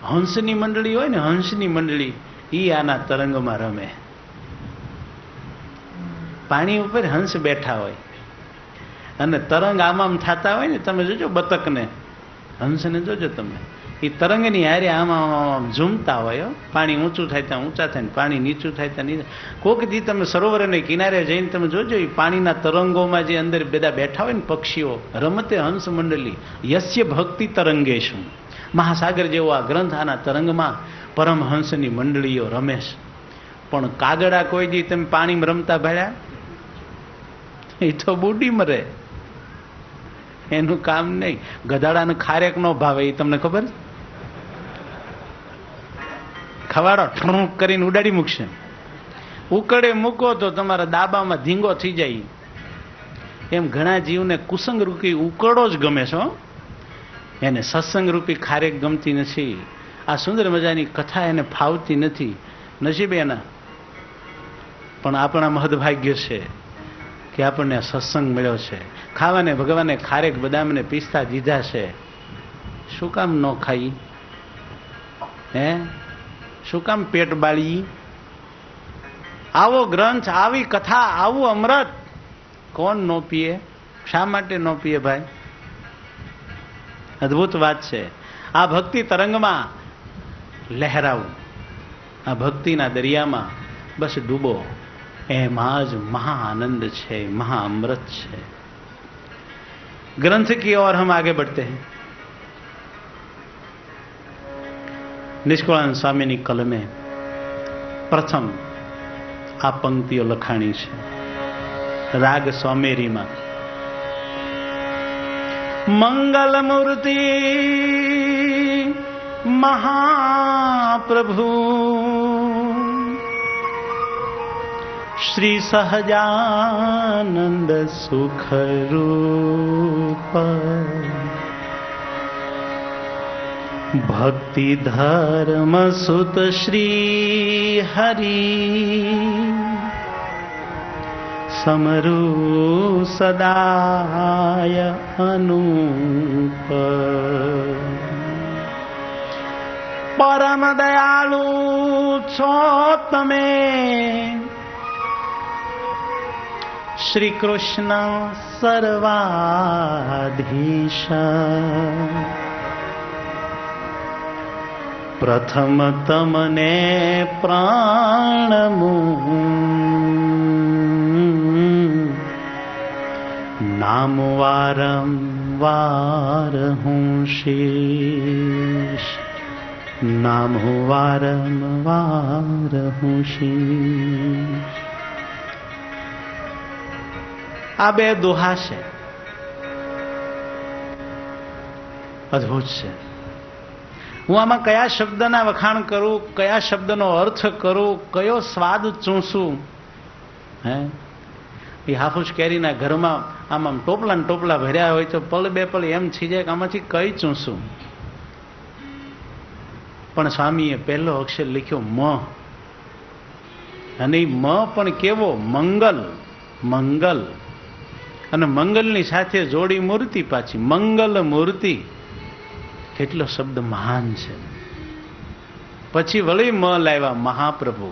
હંસની મંડળી હોય ને, હંસની મંડળી, ઈ આના તરંગમાં રમે. પાણી ઉપર હંસ બેઠા હોય અને તરંગ આમ થતા હોય ને, તમે જોજો બતકને, હંસને જોજો તમે, એ તરંગની હારે આમ ઝૂમતા હોય. પાણી ઊંચું થાય ત્યાં ઊંચા થાય ને પાણી નીચું થાય ત્યાં નીચું. કોઈક દી તમે સરોવરને કિનારે જઈને તમે જોજો, એ પાણીના તરંગોમાં જે અંદર બધા બેઠા હોય ને પક્ષીઓ, રમતે હંસ મંડળી યસ્ય ભક્તિ તરંગેશું. મહાસાગર જેવો આ ગ્રંથ, આના તરંગમાં પરમહંસની મંડળીઓ રમે છે. પણ કાગડા કોઈ દી તમે પાણીમાં રમતા ભર્યા? એ તો બુડી મરે, એનું કામ નહીં. ગધાડાને ખારેક નો ભાવે, એ તમને ખબર? ખવાડો ઠણુક કરીને ઉડાડી મૂકશે. ઉકળે મૂકો તો તમારા દાબામાં ધીંગો થઈ જાય. એમ ઘણા જીવને કુસંગ રૂપી ઉકળો જ ગમે છે, એને સત્સંગ રૂપી ખારેક ગમતી નથી. આ સુંદર મજાની કથા એને ફાવતી નથી, નસીબ એના. પણ આપણા મહદભાગ્ય છે કે આપણને સત્સંગ મળ્યો છે. ખાવાને ભગવાને ખારેક બદામને પિસ્તા દીધા છે, શું કામ ન ખાઈ? હે, શું કામ પેટ બાળી? આવો ગ્રંથ, આવી કથા, આવું અમૃત કોણ ન પીએ? શા માટે ન પીએ ભાઈ? અદ્ભુત વાત છે. આ ભક્તિ તરંગમાં લહેરાવું, આ ભક્તિના દરિયામાં બસ ડૂબો, એમાં જ મહા आनंद છે, મહા अमृत છે. ग्रंथ की ओर हम आगे बढ़ते हैं. નિષ્કળાનંદ સ્વામીની કલમે પ્રથમ આ પંક્તિઓ લખાણી છે, રાગ સોમેરીમાં. મંગલ મૂર્તિ મહાપ્રભુ શ્રી સહજાનંદ સુખ રૂપ ભક્તિ ધર્મ સુત શ્રી હરિ સમરુ સદાય અનુપ પરમ દયાળુ છો તમે શ્રી કૃષ્ણ સર્વાધીશ પ્રથમ તમને પ્રાણમુ નામ વારંવાર હું શીશ નામ વારંવાર હું શીશ. આ બે દોહા છે, અદ્ભુત છે. હું આમાં કયા શબ્દના વખાણ કરું, કયા શબ્દનો અર્થ કરું, કયો સ્વાદ ચૂંસું? હે, એ હાફૂસ કેરીના ઘરમાં આમ આમ ટોપલા ને ટોપલા ભર્યા હોય તો પલ બે પલ એમ થઈ જાય કે આમાંથી કઈ ચૂંસું? પણ સ્વામીએ પહેલો અક્ષર લખ્યો મ, અને મ પણ કેવો? મંગલ. મંગલ અને મંગલની સાથે જોડી મૂર્તિ પાછી, મંગલ મૂર્તિ. કેટલો શબ્દ મહાન છે. પછી વળી મ લાવ્યા મહાપ્રભુ.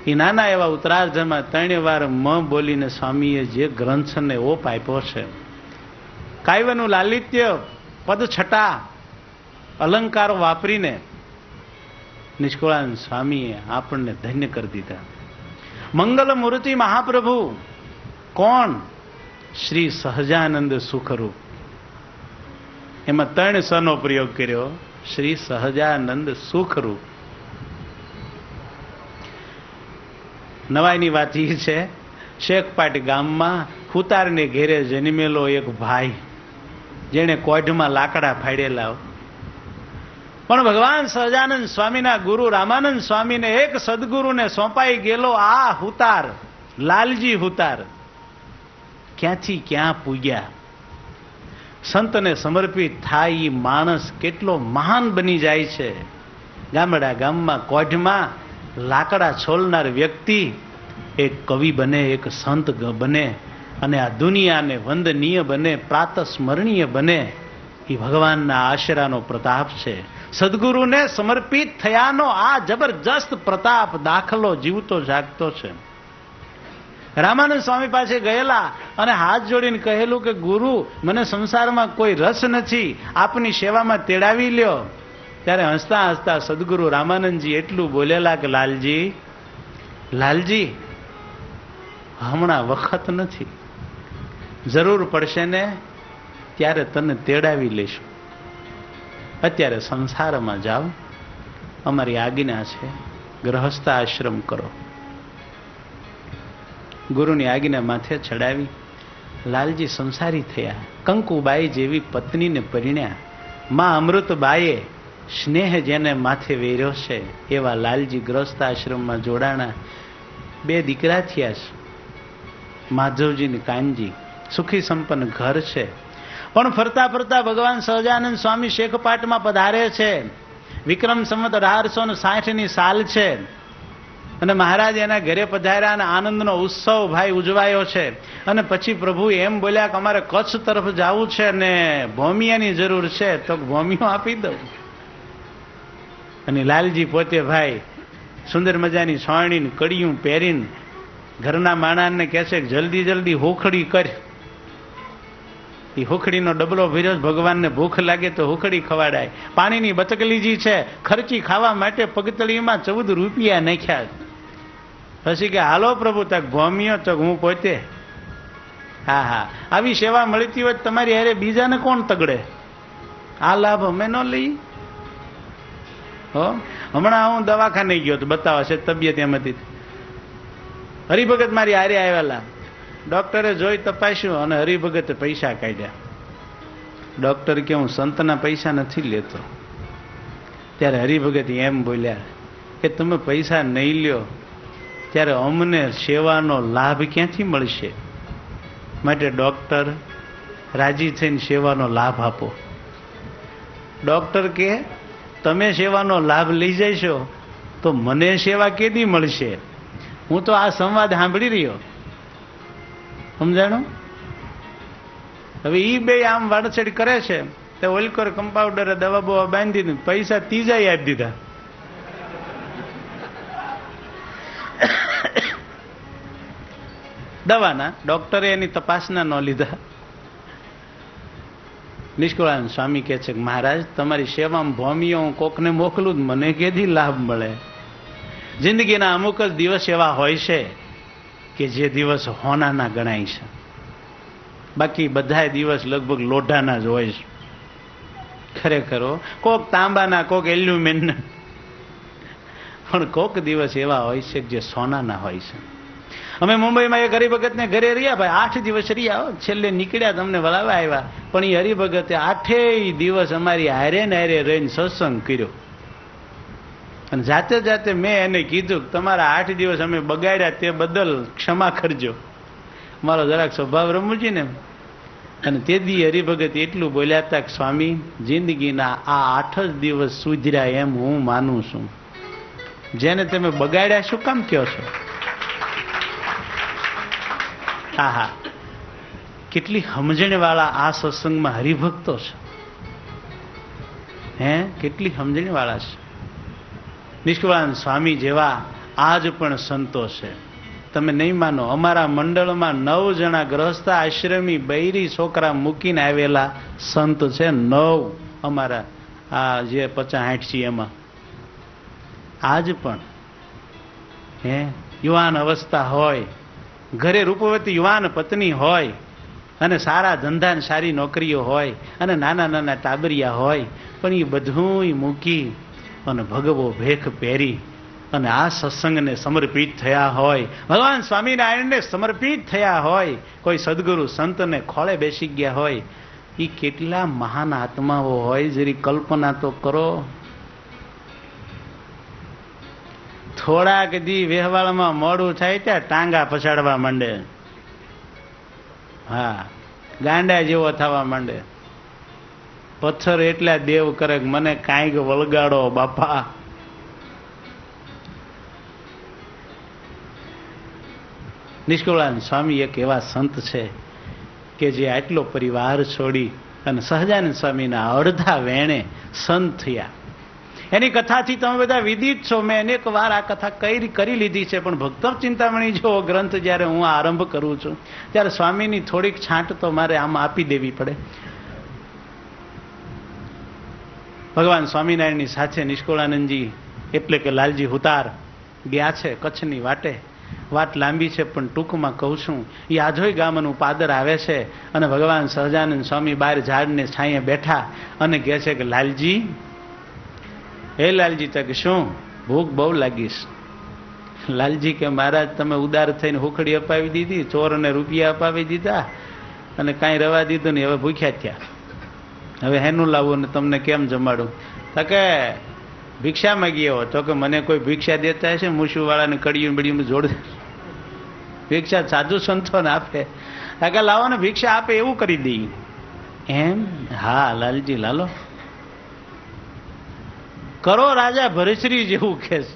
એ નાના એવા ઉત્તરાર્ધમાં 3 વાર મ બોલીને સ્વામીએ જે ગ્રંથને ઓપ આપ્યો છે. કાવ્યનું લાલિત્ય, પદ છટા, અલંકારો વાપરીને નિષ્કળાનંદ સ્વામીએ આપણને ધન્ય કરી દીધા. મંગલ મૂર્તિ મહાપ્રભુ કોણ? શ્રી સહજાનંદ સુખરૂપ. એમાં 3 સનો પ્રયોગ કર્યો, શ્રી સહજાનંદ સુખરૂપ. નવાઈની વાત એ છે, શેખપાટ ગામમાં હુતારને ઘેરે જન્મેલો એક ભાઈ, જેણે કોઢમાં લાકડા ફાડેલા. પણ ભગવાન સહજાનંદ સ્વામીના ગુરુ રામાનંદ સ્વામીને એક સદગુરુને સોંપાઈ ગયેલો આ હુતાર, લાલજી હુતાર ક્યાંથી ક્યાં પૂગ્યા. સંતને સમર્પિત થાય માણસ કેટલો મહાન બની જાય છે. ગામડા ગામમાં કોઢમાં લાકડા છોલનાર વ્યક્તિ એક કવિ બને, એક સંત બને, અને આ દુનિયાને વંદનીય બને, પ્રાતસ્મરણીય બને. એ ભગવાનના આશરાનો પ્રતાપ છે. સદગુરુને સમર્પિત થયાનો આ જબરજસ્ત પ્રતાપ દાખલો જીવતો જાગતો છે. રામાનંદ સ્વામી પાસે ગયેલા અને હાથ જોડીને કહેલું કે ગુરુ, મને સંસારમાં કોઈ રસ નથી, આપની સેવામાં તેડાવી લ્યો. ત્યારે હસતા હસતા સદગુરુ રામાનંદજી એટલું બોલેલા કે લાલજી, હમણાં વખત નથી, જરૂર પડશે ને ત્યારે તને તેડાવી લઈશું. અત્યારે સંસારમાં જાઓ, અમારી આજ્ઞા છે, ગ્રહસ્થ આશ્રમ કરો. ગુરુની આજ્ઞા માથે ચડાવી લાલજી સંસારી થયા. કંકુબાઈ જેવી પત્નીને પરિણ્યા. માં અમૃતબાઈએ સ્નેહ જેને માથે વેર્યો છે એવા લાલજી ગ્રહસ્થ આશ્રમમાં જોડાણા. 2 દીકરા થયા છે, માધવજી ને કાનજી. સુખી સંપન્ન ઘર છે. પણ ફરતા ફરતા ભગવાન સહજાનંદ સ્વામી શેખપાટમાં પધારે છે. વિક્રમ સંવત 1860 સાલ છે અને મહારાજ એના ઘરે પધાર્યા અને આનંદનો ઉત્સવ ભાઈ ઉજવાયો છે. અને પછી પ્રભુ એમ બોલ્યા કે અમારે કચ્છ તરફ જવું છે ને ભોમિયાની જરૂર છે, તો ભોમિયો આપી દઉં. અને લાલજી પોતે ભાઈ સુંદર મજાની સોયણી કડિયું પહેરીને ઘરના માણાને કહે છે જલ્દી જલ્દી હોખડી કર. એ હોખડીનો ડબલો ભર્યો. ભગવાનને ભૂખ લાગે તો હોખડી ખવાડાય. પાણીની બચકલીજી છે, ખર્ચી ખાવા માટે પગતળીમાં 14 રૂપિયા નાખ્યા. પછી કે હાલો પ્રભુ, તક ભોમિયો તો હું પોતે. હા, આવી સેવા મળતી હોય તમારી હારે બીજાને કોણ તગડે? આ લાભ અમે ન લઈ. હમણાં હું દવાખાને ગયો તો બતાવવા છે, તબિયત એમ હતી. હરિભગત મારી હારે આવેલા. ડોક્ટરે જોઈ તપાસ્યું અને હરિભગતે પૈસા કાઢ્યા. ડોક્ટર કે હું સંતના પૈસા નથી લેતો. ત્યારે હરિભગત એમ બોલ્યા કે તમે પૈસા નહીં લ્યો ત્યારે અમને સેવાનો લાભ ક્યાંથી મળશે? માટે ડોક્ટર રાજી થઈને સેવાનો લાભ આપો. ડોક્ટર કે તમે સેવાનો લાભ લઈ જશો તો મને સેવા કેદી મળશે? હું તો આ સંવાદ સાંભળી રહ્યો. સમજાણું? હવે ઈ બે આમ વાડછેડ કરે છે તો ઓલકોર કમ્પાઉન્ડરે દવા બવા બાંધી દીધી, પૈસા ત્રીજાય આપી દીધા. દવાના ડોક્ટરે એની તપાસના ન લીધા. નિષ્કુળાનંદ સ્વામી કહે છે કે મહારાજ તમારી સેવામાં ભોમિયો હું કોકને મોકલું, મને કેથી લાભ મળે? જિંદગીના અમુક જ દિવસ એવા હોય છે કે જે દિવસ હોનાના ગણાય છે, બાકી બધા દિવસ લગભગ લોઢાના જ હોય છે. ખરેખર કોક તાંબાના, કોક એલ્યુમિનના, પણ કોક દિવસ એવા હોય છે જે સોનાના હોય છે. અમે મુંબઈમાં એક હરિભગતને ઘરે રહ્યા ભાઈ, 8 દિવસ રહ્યા. છેલ્લે નીકળ્યા તમને વળાવવા આવ્યા, પણ એ હરિભગતે 8 દિવસ અમારી હારે ને હારે રહીને સત્સંગ કર્યો. અને જાતે જાતે મેં એને કીધું તમારા 8 દિવસ અમે બગાડ્યા તે બદલ ક્ષમા કરજો. મારો જરાક સ્વભાવ રમૂજી ને. અને તે દી હરિભગત એટલું બોલ્યા હતા કે સ્વામી જિંદગીના આ 8 જ દિવસ સુધર્યા એમ હું માનું છું. જેને તમે બગાડ્યા શું કામ કહો છો? હા, કેટલી સમજણ વાળા આ સત્સંગમાં હરિભક્તો છે. કેટલી સમજણ વાળા છે. નિષ્કુળાનંદ સ્વામી જેવા આજ પણ સંતો છે. તમે નહીં માનો, અમારા મંડળમાં 9 જણા ગ્રહસ્થ આશ્રમી બૈરી છોકરા મૂકીને આવેલા સંત છે. 9 અમારા આ જે 50-60 છે એમાં આજ પણ યુવાન અવસ્થા હોય, ઘરે રૂપવતી યુવાન પત્ની હોય અને સારા ધંધા સારી નોકરીઓ હોય અને નાના નાના ટાબરિયા હોય, પણ એ બધું મૂકી અને ભગવો ભેખ પહેરી અને આ સત્સંગને સમર્પિત થયા હોય, ભગવાન સ્વામિનારાયણને સમર્પિત થયા હોય, કોઈ સદગુરુ સંતને ખોળે બેસી ગયા હોય, એ કેટલા મહાન આત્માઓ હોય જરી કલ્પના તો કરો. થોડાક દી વેહવાળમાં મોડું થાય ત્યાં ટાંગા પછાડવા માંડે. હા, ગાંડા જેવો થવા માંડે. પથ્થર એટલા દેવ કરે કે મને કાંઈક વળગાડો બાપા. નિષ્કુળાનંદ સ્વામી એક એવા સંત છે કે જે આટલો પરિવાર છોડી અને સહજાનંદ સ્વામીના અડધા વેણે સંત થયા. એની કથાથી તમે બધા વિદિત છો. મેં અનેક વાર આ કથા કરી લીધી છે, પણ ભક્ત ચિંતામણી જો ગ્રંથ જ્યારે હું આરંભ કરું છું ત્યારે સ્વામીની થોડીક છાંટ તો મારે આમ આપી દેવી પડે. ભગવાન સ્વામિનારાયણની સાથે નિષ્કુળાનંદજી એટલે કે લાલજી હુતાર ગયા છે કચ્છની વાટે. વાત લાંબી છે પણ ટૂંકમાં કહું છું. એ આજોય ગામનું પાદર આવે છે અને ભગવાન સહજાનંદ સ્વામી બહાર ઝાડને છાંયે બેઠા અને કહે છે કે લાલજી, હે લાલજી, તક શું ભૂખ બહુ લાગીશ. લાલજી કે મહારાજ, તમે ઉદાર થઈને હુખડી અપાવી દીધી, ચોરને રૂપિયા અપાવી દીધા અને કાંઈ રવા દીધું નહીં, હવે ભૂખ્યા થયા. હવે હેનું લાવવું ને તમને કેમ જમાડું? તો કે ભિક્ષા માંગી આવો. તો કે મને કોઈ ભિક્ષા દેતા હશે? મૂછું વાળાને કડિયું બડિયું જોડ ભિક્ષા સાધુ સંતોને આપે. કે લાવો ને ભિક્ષા આપે એવું કરી દઈએ. એમ? હા લાલજી લાલો. કરો રાજા ભરશ્રી જેવું કે છે.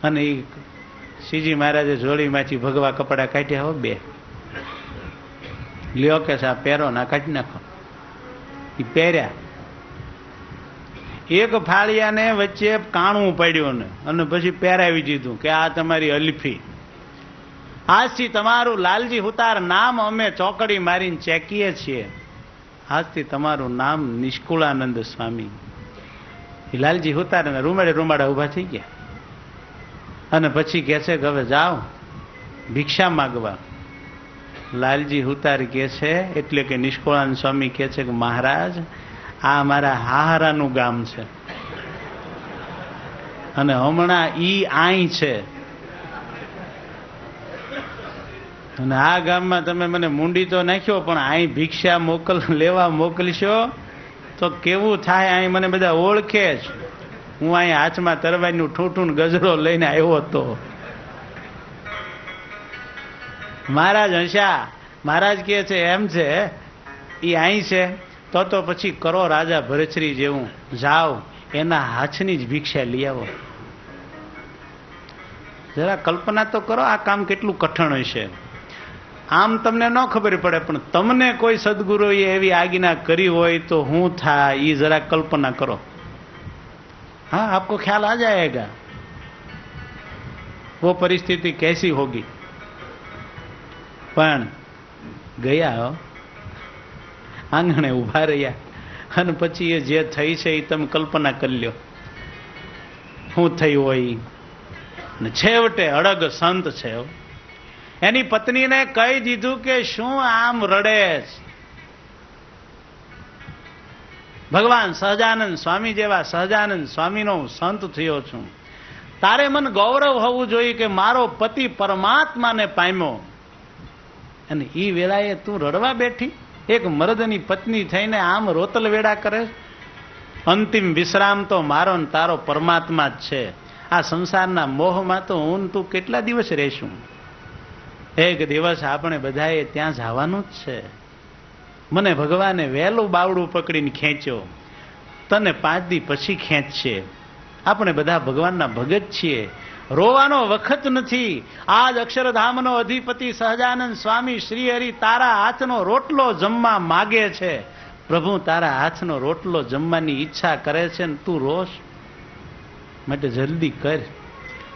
અને એ શ્રીજી મહારાજે જોડીમાંથી ભગવા કપડા કાઢ્યા હો બે. લ્યો કે આ પહેરો ના કાઢી નાખો. એ પહેર્યા. એક ફાળિયાને વચ્ચે કાણું પડ્યું ને અને પછી પહેરાવી દીધું કે આ તમારી અલ્ફી. આજથી તમારું લાલજી હુતાર નામ અમે ચોકડી મારીને ચેકીએ છીએ. આજથી તમારું નામ નિષ્કુળાનંદ સ્વામી. લાલજી હુતાર રૂમાડે રૂમાડા ઉભા થઈ ગયા અને પછી કહે છે કે હવે જાઓ ભિક્ષા માગવા. લાલજી હુતાર કહે છે એટલે કે નિષ્કુળાનંદ સ્વામી કહે છે કે મહારાજ, આ અમારા હાહારાનું ગામ છે અને હમણાં ઈ આઈ છે અને આ ગામમાં તમે મને મૂંડી તો નાખ્યો, પણ અહીં ભિક્ષા લેવા મોકલશો તો કેવું થાય? અહીં મને બધા ઓળખે જ. હું અહીં હાથમાં તરવારનું ઠૂઠું ગજરો લઈને આવ્યો હતો. મહારાજ હંસા. મહારાજ કહે છે એમ છે, એ અહીં છે તો પછી કરો રાજા ભરશ્રી જેવું, જાઓ એના હાથની જ ભિક્ષા લઈ આવો. જરા કલ્પના તો કરો આ કામ કેટલું કઠણ હશે. આમ તમને ન ખબર પડે, પણ તમને કોઈ સદગુરુએ એવી આજ્ઞા કરી હોય તો હું થાય એ જરા કલ્પના કરો. हाँ, आपको ख्याल आ जाएगा वो परिस्थिति कैसी होगी. પણ ગયા આંગણે ઉભા રહ્યા અને પછી એ જે થઈ છે એ તમે કલ્પના કરી લ્યો શું થયું હોય. ને છેવટે અડગ સંત છે, એની પત્નીને કહી દીધું કે શું આમ રડે છે? ભગવાન સહજાનંદ સ્વામી જેવા સહજાનંદ સ્વામીનો સંત થયો છું. તારે મને ગૌરવ હોવું જોઈએ કે મારો પતિ પરમાત્માને પામ્યો અને એ વેળાએ તું રડવા બેઠી? એક મર્દની પત્ની થઈને આમ રોતલ વેડા કરે. અંતિમ વિશ્રામ તો મારો ને તારો પરમાત્મા જ છે. આ સંસારના મોહમાં તો હું તું કેટલા દિવસ રહેશું? એક દિવસ આપણે બધાએ ત્યાં જવાનું જ છે. મને ભગવાને વહેલું બાવડું પકડીને ખેંચ્યો, તને 5 દી પછી ખેંચશે. આપણે બધા ભગવાનના ભગત છીએ. રોવાનો વખત નથી. આજ અક્ષરધામનો અધિપતિ સહજાનંદ સ્વામી શ્રી હરિ તારા હાથનો રોટલો જમવા માગે છે. પ્રભુ તારા હાથનો રોટલો જમવાની ઈચ્છા કરે છે ને તું રોશ માટે જલ્દી કર.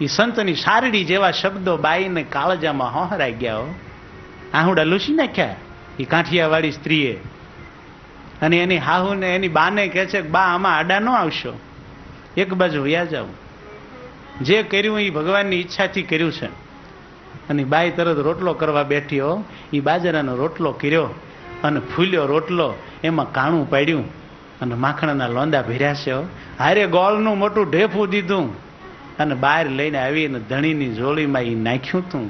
એ સંતની શારડી જેવા શબ્દો બાઈને કાળજામાં હોહરાઈ ગયા. આહુડા લૂસી નાખ્યા એ કાંઠિયાવાળી સ્ત્રીએ. અને એની હાહુને એની બાને કહે છે બા આમાં આડા ન આવશો, એક બાજુ વયા જાવ. જે કર્યું એ ભગવાનની ઈચ્છાથી કર્યું છે. અને બાઈ તરત રોટલો કરવા બેઠી. એ બાજરાનો રોટલો કર્યો અને ફૂલ્યો રોટલો, એમાં કાણું પાડ્યું અને માખણના લોંદા ભર્યા છે. હારે ગોળનું મોટું ઢેફું દીધું અને બહાર લઈને આવીને ધણીની જોડીમાં એ નાખ્યું હતું.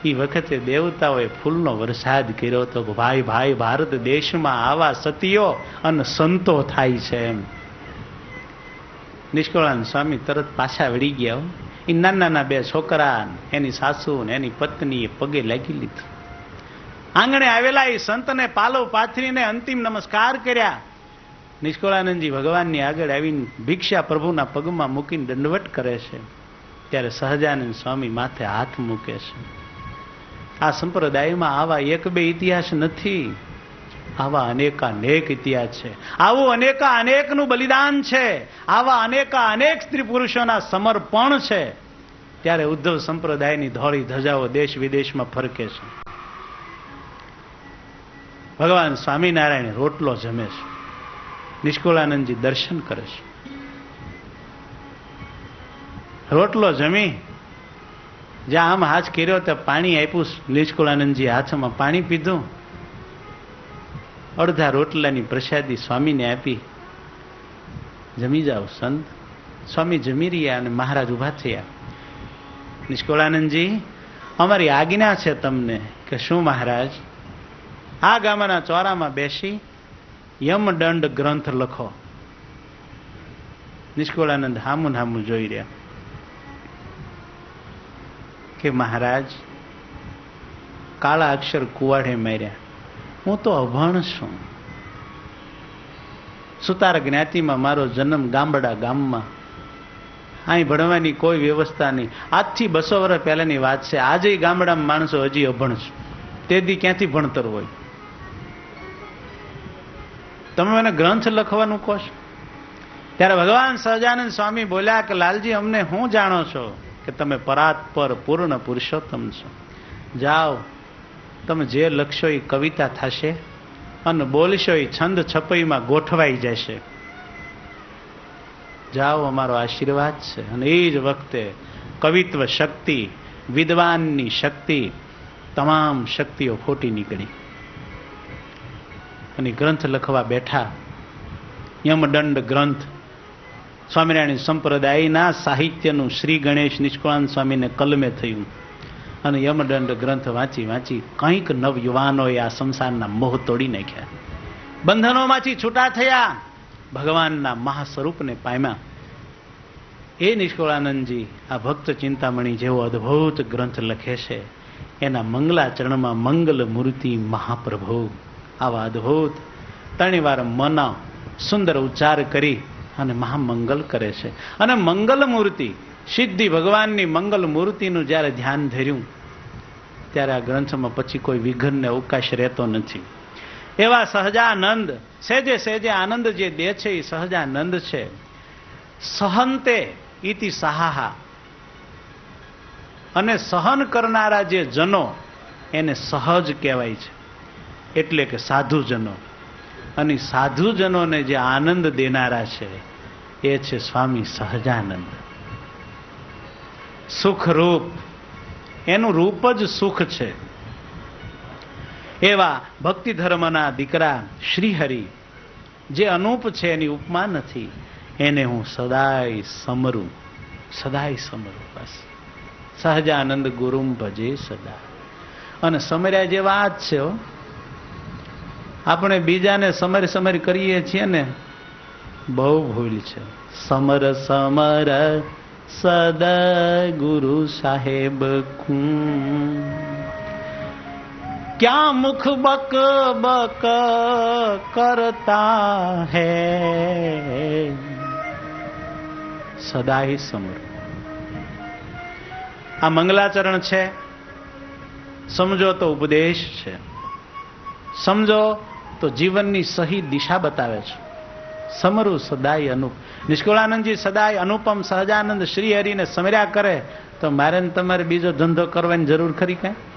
એ વખતે દેવતાઓએ ફૂલનો વરસાદ કર્યો હતો. ભાઈ ભાઈ ભારત દેશમાં આવા સતીઓ અને સંતો થાય છે એમ. નિષ્કુળાનંદ સ્વામી તરત પાછા વળી ગયા. એ નાના 2 છોકરા, એની સાસુ ને એની પત્નીએ પગે લાગી લીધી. આંગણે આવેલા એ સંતને પાલવ પાથરીને અંતિમ નમસ્કાર કર્યા. નિષ્કુળાનંદજી ભગવાનની આગળ આવીને ભિક્ષા પ્રભુના પગમાં મૂકીને દંડવટ કરે છે. ત્યારે સહજાનંદ સ્વામી માથે હાથ મૂકે છે. આ સંપ્રદાયમાં આવા 1-2 ઇતિહાસ નથી. આવા અનેકાનેક ઇતિહાસ છે, આવું અનેકાનેકનું બલિદાન છે, આવા અનેકાનેક સ્ત્રી પુરુષોના સમર્પણ છે. ત્યારે ઉદ્ધવ સંપ્રદાયની ધોળી ધજાઓ દેશ વિદેશમાં ફરકે છે. ભગવાન સ્વામિનારાયણ રોટલો જમે છે, નિષ્કુળાનંદજી દર્શન કરે છે. રોટલો જમી જ્યાં આમ હાથ કર્યો ત્યાં પાણી આપ્યું. નિષ્કુળાનંદજી હાથમાં પાણી પીધું, અડધા રોટલાની પ્રસાદી સ્વામીને આપી. જમી જાઓ સંત. સ્વામી જમી રહ્યા અને મહારાજ ઉભા થયા. નિષ્કુળાનંદજી, અમારી આજ્ઞા છે તમને. કે શું મહારાજ? આ ગામના ચોરામાં બેસી યમદંડ ગ્રંથ લખો. નિષ્કુળાનંદ હામું હામું જોઈ રહ્યા કે મહારાજ, કાળા અક્ષર કુવાડે માર્યા. હું તો અભણ છું. સુતાર જ્ઞાતિમાં મારો જન્મ, ગામડા ગામમાં. અહીં ભણવાની કોઈ વ્યવસ્થા નહીં. આજથી 200 વર્ષ પહેલાની વાત છે. આજે ગામડામાં માણસો હજી અભણ છે. તે દી ક્યાંથી ભણતર હોય? તમે મને ગ્રંથ લખવાનું કહો છો? ત્યારે ભગવાન સહજાનંદ સ્વામી બોલ્યા કે લાલજી, અમને શું જાણો છો કે તમે પરાત્પર પૂર્ણ પુરુષોત્તમ છો. જાઓ, તમે જે લખશો એ કવિતા થશે અને બોલશો એ છંદ છપઈમાં ગોઠવાઈ જશે. જાઓ, અમારો આશીર્વાદ છે. અને એ જ વખતે કવિત્વ શક્તિ, વિદ્વાનની શક્તિ, તમામ શક્તિઓ ખોટી નીકળી અને ગ્રંથ લખવા બેઠા. યમદંડ ગ્રંથ સ્વામિનારાયણ સંપ્રદાયના સાહિત્યનું શ્રી ગણેશ નિષ્કુળાનંદ સ્વામીને કલમે થયું. અને યમદંડ ગ્રંથ વાંચી વાંચી કંઈક નવ યુવાનોએ આ સંસારના મોહ તોડી નાખ્યા, બંધનોમાંથી છૂટા થયા, ભગવાનના મહાસ્વરૂપને પામ્યા. એ નિષ્કુળાનંદજી આ ભક્ત ચિંતામણી જેવો અદ્ભુત ગ્રંથ લખે છે. એના મંગલાચરણમાં મંગલ મૂર્તિ મહાપ્રભુ આવા અદ્ભુત 3 વાર મના સુંદર ઉચ્ચાર કરી અને મહામંગલ કરે છે. અને મંગલ મૂર્તિ સિદ્ધિ ભગવાનની મંગલ મૂર્તિનું જ્યારે ધ્યાન ધર્યું ત્યારે આ ગ્રંથમાં પછી કોઈ વિઘ્નને અવકાશ રહેતો નથી. એવા સહજાનંદ, સેજે સેજે આનંદ જે દે છે એ સહજાનંદ છે. સહંતે ઇતિ સહાહા, અને સહન કરનારા જે જનો એને સહજ કહેવાય છે, એટલે કે સાધુજનો. અને સાધુજનોને જે આનંદ દેનારા છે એ છે સ્વામી સહજાનંદ. સુખ રૂપ, એનું રૂપ જ સુખ છે. એવા ભક્તિ ધર્મના દીકરા શ્રીહરિ જે અનુપ છે, એની ઉપમા નથી. એને હું સદાય સમરું, સદાય સમરું. બસ સહજાનંદ ગુરુમ ભજે સદા. અને સમર્યા જે વાત છે, આપણે બીજાને સમર કરીએ છીએ ને, બહુ ભૂલ છે. સમર સમર સદા ગુરુ સાહેબ ક્યાં મુખ બક બક કરતા હૈ, સદાય સમર. આ મંગલાચરણ છે. સમજો તો ઉપદેશ છે, સમજો તો જીવનની સહી દિશા બતાવે છે. સમરું સદાય અનુપ. નિષ્કુળાનંદજી સદાય અનુપમ સહજાનંદ શ્રી હરિને સમર્યા કરે તો મારે ને તમારે બીજો ધંધો કરવાની જરૂર ખરી કાંઈ?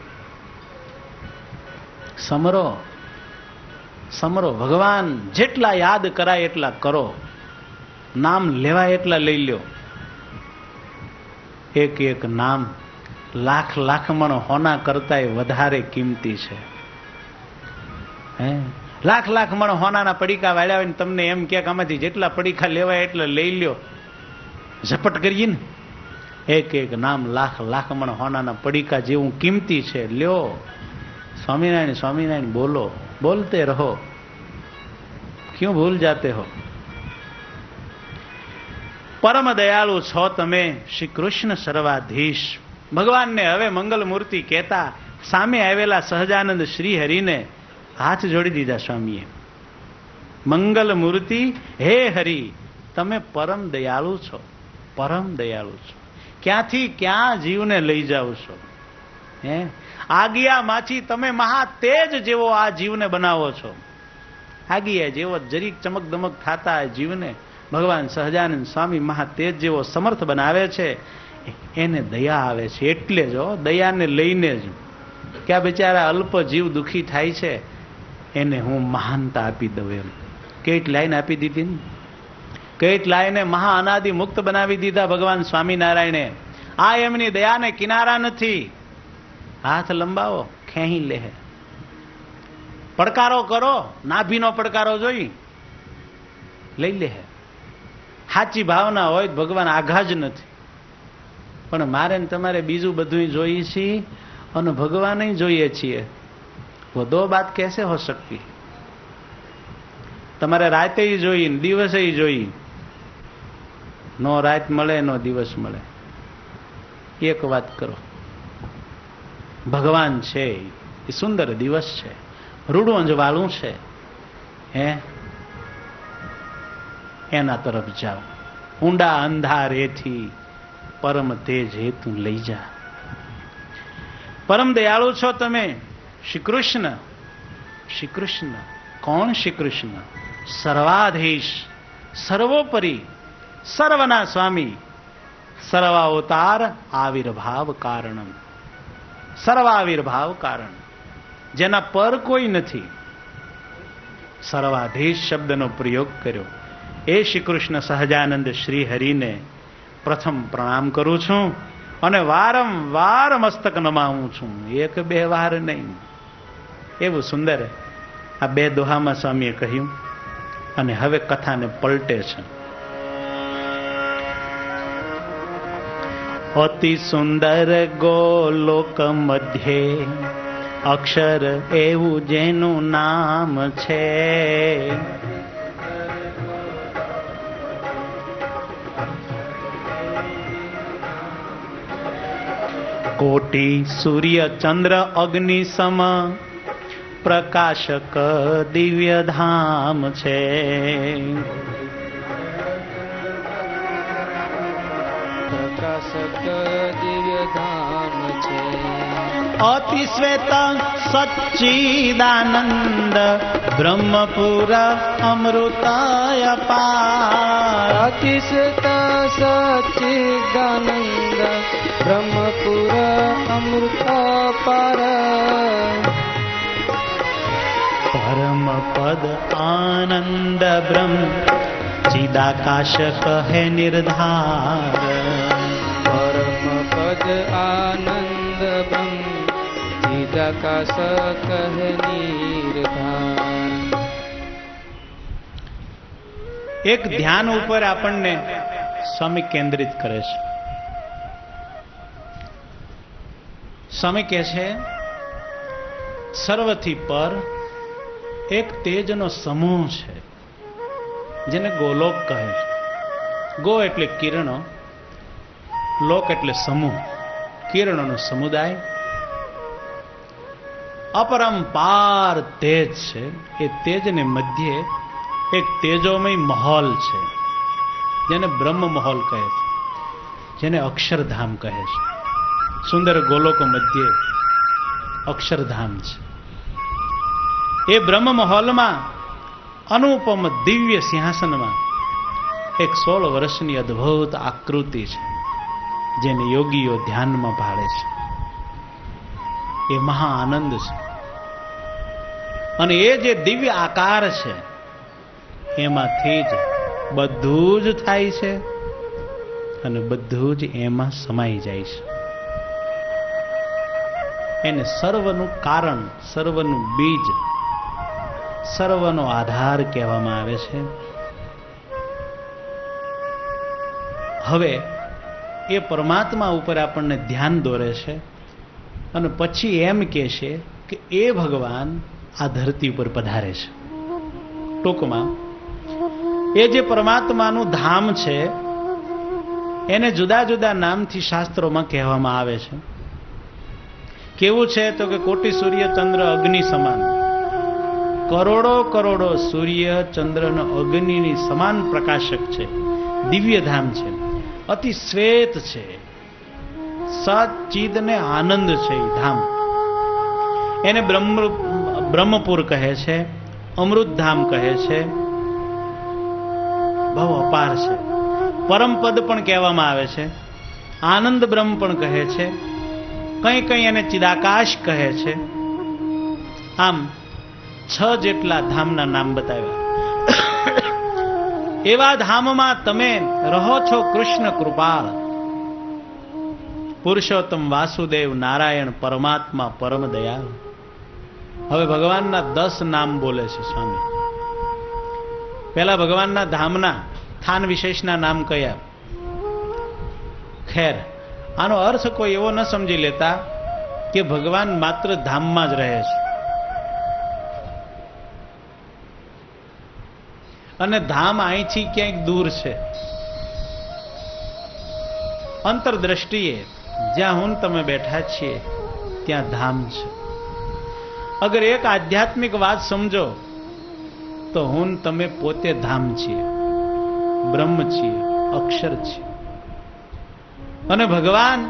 સમરો, સમરો. ભગવાન જેટલા યાદ કરાય એટલા કરો, નામ લેવાય એટલા લઈ લ્યો. એક એક નામ લાખ લાખમણ હોના કરતાંય વધારે કિંમતી છે. લાખ લાખ મણ હોનાના પડીકા વાળ્યા હોય ને તમને એમ કે આમાંથી જેટલા પડીકા લેવાય એટલા લઈ લ્યો, ઝપટ કરીએ ને. એક એક નામ લાખ લાખ મણ હોનાના પડીકા જેવું કિંમતી છે. લ્યો, સ્વામિનારાયણ સ્વામિનારાયણ બોલો, બોલતે રહો, ક્यों ભૂલ જાતે હો. પરમ દયાળુ છો તમે, શ્રી કૃષ્ણ સર્વાધીશ. ભગવાનને હવે મંગલ મૂર્તિ કહેતા સામે આવેલા સહજાનંદ શ્રી હરિને હાથ જોડી દીધા સ્વામીએ. મંગલ મૂર્તિ, હે હરિ, તમે પરમ દયાળુ છો, પરમ દયાળુ છો. ક્યાંથી ક્યાં જીવને લઈ જાઓ છો. આજ્ઞામાંથી તમે મહા તેજ જેવો આ જીવને બનાવો છો. આગિયા જેવો જરીક ચમક દમક થતા જીવને ભગવાન સહજાનંદ સ્વામી મહાતેજ જેવો સમર્થ બનાવે છે. એને દયા આવે છે. એટલે જ દયાને લઈને જ કે આ બિચારા અલ્પ જીવ દુઃખી થાય છે, એને હું મહાનતા આપી દઉં એમ. કેટ લાઈન આપી દીધી ને, કેટ લાઈને મહા અનાદિ મુક્ત બનાવી દીધા ભગવાન સ્વામિનારાયણે. આ એમની દયાને કિનારા નથી. હાથ લંબાવો, ખેહી લે. પડકારો કરો, નાભીનો પડકારો જોઈ લઈ લે. સાચી ભાવના હોય તો ભગવાન આઘા જ નથી. પણ મારે ને તમારે બીજું બધું જોઈએ છીએ અને ભગવાન જોઈએ છીએ. वो दो बात कैसे हो सकती? તમારે રાતે જોઈ દિવસે જોઈ. નો રાત મળે નો દિવસ મળે. એક વાત કરો, ભગવાન છે એ સુંદર દિવસ છે, રૂડું અંજવાળું છે, હે એના તરફ જાઓ. ઊંડા અંધારેથી પરમ તેજ હેતુ લઈ જા. પરમ દયાળુ છો તમે. શ્રી કૃષ્ણ. શ્રી કૃષ્ણ કોણ? શ્રી કૃષ્ણ સર્વાધીશ, સર્વોપરી, સર્વના સ્વામી, સર્વાવતાર આવિર્ભાવ કારણમ. સર્વાવિર્ભાવ કારણ, જેના પર કોઈ નથી. સર્વાધીશ શબ્દનો પ્રયોગ કર્યો. એ શ્રી કૃષ્ણ સહજાનંદ શ્રી હરિને પ્રથમ પ્રણામ કરું છું અને વારંવાર મસ્તક નમાવું છું. એક બે વાર નહીં. એવું સુંદર આ બે દોહામાં સ્વામીએ કહ્યું. અને હવે કથાને પલટે છે. અતિ સુંદર ગોલોક મધ્યે અક્ષર એવું જેનું નામ છે. કોટી સૂર્ય ચંદ્ર અગ્નિ સમ પ્રકાશક દિવ્ય ધામ છે. પ્રકાશક દિવ્ય ધામ છે. અતિ શ્વેત સચ્ચિદાનંદ બ્રહ્મપુર અમૃતાય પાર. અતિ શ્વેત સચ્ચિદાનંદ બ્રહ્મપુર અમૃત પાર. પરમ પદ આનંદ બ્રહ્મ ચિદાકાશ કહે નિર્ધાર. પરમ પદ આનંદ બ્રહ્મ ચિદાકાશ કહે નિર્ધાર. એક ધ્યાન ઉપર આપણને સ્વામી કેન્દ્રિત કરે છે. સ્વામી કહે છે સર્વથી પર એક તેજનો સમૂહ છે, જેને ગોલોક કહે છે. ગો એટલે કિરણો, લોક એટલે સમૂહ, કિરણોનો સમુદાય. અપરંપાર તેજ છે. એ તેજને મધ્યે એક તેજોમય મહોલ છે, જેને બ્રહ્મ મહોલ કહે છે, જેને અક્ષરધામ કહે છે. સુંદર ગોલોક મધ્યે અક્ષરધામ છે. એ બ્રહ્મ મહોલમાં અનુપમ દિવ્ય સિંહાસનમાં એક 16 વર્ષની અદ્ભુત આકૃતિ છે, જેને યોગીઓ ધ્યાનમાં ભાળે છે. એ મહા આનંદ છે. અને એ જે દિવ્ય આકાર છે એમાંથી જ બધું જ થાય છે અને બધું જ એમાં સમાઈ જાય છે. એને સર્વનું કારણ, સર્વનું બીજ, સર્વનો આધાર કહેવામાં આવે છે. હવે એ પરમાત્મા ઉપર આપણને ધ્યાન દોરે છે અને પછી એમ કહે છે કે એ ભગવાન આ ધરતી ઉપર પધારે છે. ટૂંકમાં એ જે પરમાત્માનું ધામ છે એને જુદા જુદા નામથી શાસ્ત્રોમાં કહેવામાં આવે છે. કેવું છે તો કે કોટી સૂર્ય ચંદ્ર અગ્નિ સમાન. કરોડો કરોડો સૂર્ય ચંદ્ર અને અગ્નિની સમાન પ્રકાશક છે. દિવ્ય ધામ છે. અતિ શ્વેત છે. સચ્ચિદ ને આનંદ છે એ ધામ. એને બ્રહ્મપુર કહે છે. અમૃતધામ કહે છે, બહુ અપાર છે. પરમપદ પણ કહેવામાં આવે છે, આનંદ બ્રહ્મ પણ કહે છે, કંઈ કંઈ એને ચિદાકાશ કહે છે. આમ 6 જેટલા ધામના નામ બતાવ્યા. એવા ધામમાં તમે રહો છો કૃષ્ણ કૃપાળ, પુરુષોત્તમ વાસુદેવ નારાયણ પરમાત્મા પરમ દયાળ. હવે ભગવાનના 10 નામ બોલે છે સ્વામી. પહેલા ભગવાનના ધામના સ્થાન વિશેષના નામ કયા? ખેર, આનો અર્થ કોઈ એવો ન સમજી લેતા કે ભગવાન માત્ર ધામમાં જ રહે છે અને ધામ અહીંથી ક્યાંક દૂર છે. અંતરદ્રષ્ટિએ જ્યાં હું તમે બેઠા છીએ ત્યાં ધામ છે. અગર એક આધ્યાત્મિક વાત સમજો તો હું તમે પોતે ધામ છીએ, બ્રહ્મ છીએ, અક્ષર છીએ. અને ભગવાન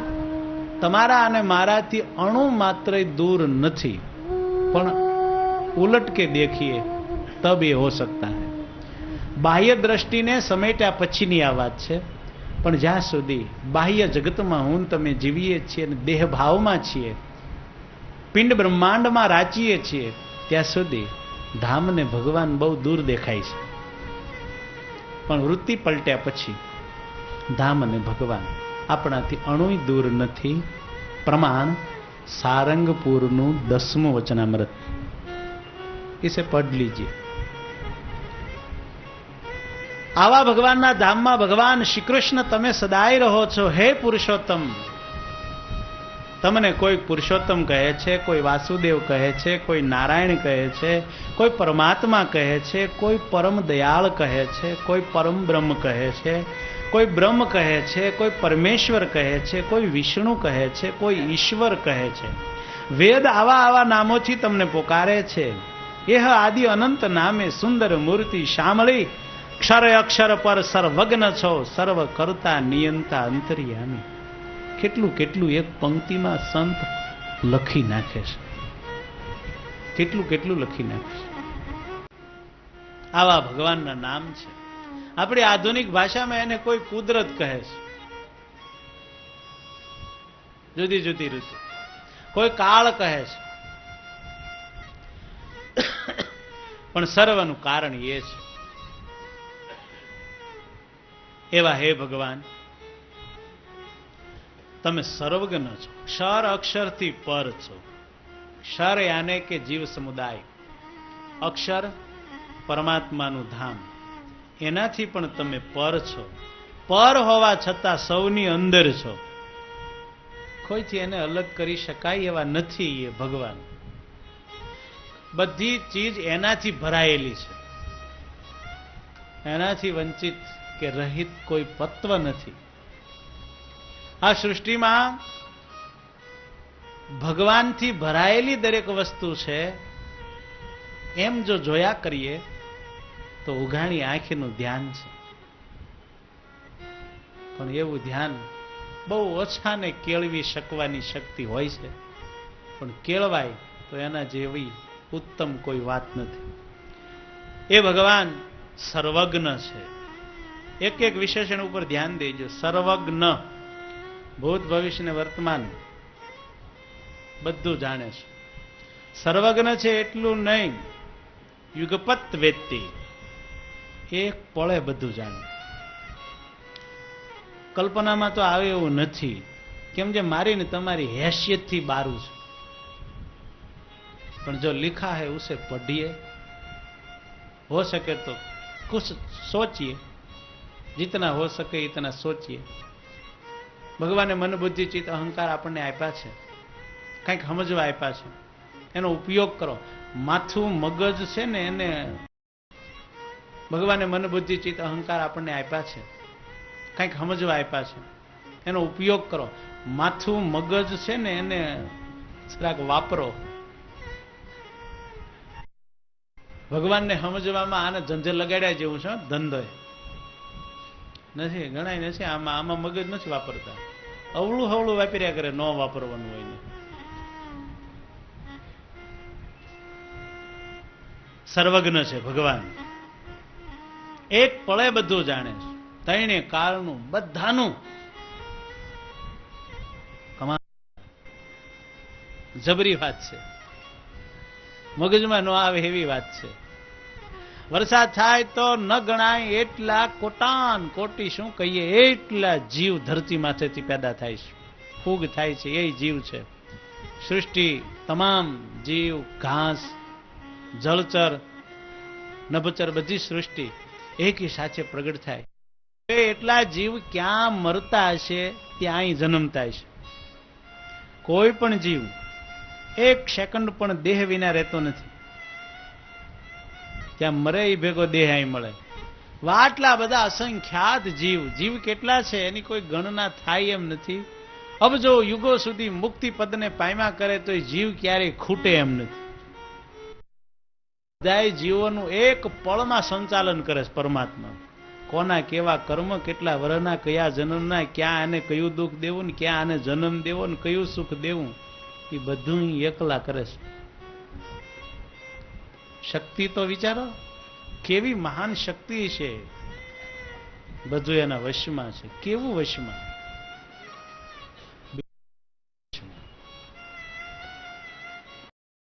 તમારા અને મારાથી અણુ માત્ર દૂર નથી, પણ ઉલટ કે દેખીએ તબ એ હો सकता है. બાહ્ય દ્રષ્ટિને સમેટ્યા પછીની આ વાત છે, પણ જ્યાં સુધી બાહ્ય જગતમાં હું તમે જીવીએ છીએ અને દેહ ભાવમાં છીએ, પિંડ બ્રહ્માંડમાં રાચીએ છીએ, ત્યાં સુધી ધામને ભગવાન બહુ દૂર દેખાય છે. પણ વૃત્તિ પલટ્યા પછી ધામ અને ભગવાન આપણાથી અણુય દૂર નથી. પ્રમાણ સારંગપુરનું 10મું વચનામૃત, इसे पढ़ लीजिए. આવા ભગવાનના ધામમાં ભગવાન શ્રી કૃષ્ણ તમે સદાય રહો છો. હે પુરુષોત્તમ, તમને કોઈ પુરુષોત્તમ કહે છે, કોઈ વાસુદેવ કહે છે, કોઈ નારાયણ કહે છે, કોઈ પરમાત્મા કહે છે, કોઈ પરમ દયાળ કહે છે, કોઈ પરમ બ્રહ્મ કહે છે, કોઈ બ્રહ્મ કહે છે, કોઈ પરમેશ્વર કહે છે, કોઈ વિષ્ણુ કહે છે, કોઈ ઈશ્વર કહે છે. વેદ આવા આવા નામોથી તમને પોકારે છે. એહ આદિ અનંત નામે સુંદર મૂર્તિ શ્યામળી, ક્ષર અક્ષર પર સર્વજ્ઞ છો, સર્વ કરતા નિયંતા અંતર્યામી. કેટલું કેટલું એક પંક્તિમાં સંત લખી નાખે છે, કેટલું કેટલું લખી નાખે છે. આવા ભગવાનના નામ છે. આપણી આધુનિક ભાષામાં એને કોઈ કુદરત કહે છે, જુદી જુદી રીતે. કોઈ કાળ કહે છે, પણ સર્વનું કારણ એ છે. એવા હે ભગવાન, તમે સર્વજ્ઞ છો, ક્ષર અક્ષરથી પર છો. ક્ષર યાને કે જીવ સમુદાય, અક્ષર પરમાત્માનું ધામ, એનાથી પણ તમે પર છો. પર હોવા છતાં સૌની અંદર છો. કોઈથી એને અલગ કરી શકાય એવા નથી એ ભગવાન. બધી ચીજ એનાથી ભરાયેલી છે, એનાથી વંચિત કે રહિત કોઈ તત્વ નથી. આ સૃષ્ટિમાં ભગવાનથી ભરાયેલી દરેક વસ્તુ છે. એમ જો જોયા કરીએ તો ઉઘાણી આંખનું ધ્યાન છે, પણ એવું ધ્યાન બહુ ઓછાને કેળવી શકવાની શક્તિ હોય છે, પણ કેળવાય તો એના જેવી ઉત્તમ કોઈ વાત નથી. એ ભગવાન સર્વજ્ઞ છે. એક એક વિશેષણ ઉપર ધ્યાન દેજો. સર્વજ્ઞ, ભૂત ભવિષ્ય ને વર્તમાન બધું જાણે છે. સર્વજ્ઞ છે એટલું નહીં, યુગપત વેત્તી, એક પળે બધું જાણે. કલ્પનામાં તો આવે એવું નથી, કેમ જે મારી ને તમારી હેસિયતથી બારું છે. પણ જો लिखा है उसे पढ़िए, हो सके तो कुछ सोचिए, जितना हो सके इतना सोचिए. ભગવાને મન બુદ્ધિ ચિત્ત અહંકાર આપણને આપ્યા છે, કંઈક સમજવા આપ્યા છે, એનો ઉપયોગ કરો. માથું મગજ છે ને એને ભગવાને મન બુદ્ધિ ચિત્ત અહંકાર આપણને આપ્યા છે, કંઈક સમજવા આપ્યા છે, એનો ઉપયોગ કરો. માથું મગજ છે ને એને જરાક વાપરો. ભગવાનને સમજવામાં આને ઝંઝે લગાડ્યા જેવું છે, ધંધો નથી, ગણાય નથી. આમાં મગજ નથી વાપરતા, અવળું હવળું વાપર્યા કરે, ન વાપરવાનું હોય ને. સર્વજ્ઞ છે ભગવાન. એક પળે બધું જાણે છે. તૈણે કાળનું બધાનું કમાલ. જબરી વાત છે, મગજમાં ન આવે એવી વાત છે. વરસાદ થાય તો ન ગણાય એટલા કોટાન કોટી, શું કહીએ, એટલા જીવ ધરતી માથેથી પેદા થાય છે, ફૂગ થાય છે, એ જીવ છે. સૃષ્ટિ તમામ જીવ, ઘાસ, જળચર, નભચર, બધી સૃષ્ટિ એકી સાથે પ્રગટ થાય. એટલા જીવ ક્યાં મરતા હશે, ત્યાં અહીં જન્મતા હશે. કોઈ પણ જીવ એક સેકન્ડ પણ દેહ વિના રહેતો નથી. ત્યાં મરે એ ભેગો દેહ અહીં મળે. આટલા બધા અસંખ્યાત જીવ, જીવ કેટલા છે એની કોઈ ગણના થાય એમ નથી. અબજો યુગો સુધી મુક્તિ પદને પામ્યા કરે તો એ જીવ ક્યારેય ખૂટે એમ નથી. બધા જીવોનું એક પળમાં સંચાલન કરે છે પરમાત્મા. કોના કેવા કર્મ, કેટલા વર્ષના, કયા જન્મના, ક્યાં આને કયું દુઃખ દેવું ને ક્યાં આને જન્મ દેવો ને કયું સુખ દેવું, એ બધું એકલા કરે છે. શક્તિ તો વિચારો, કેવી મહાન શક્તિ છે, બધું એના વશમાં છે. કેવું વશમાં?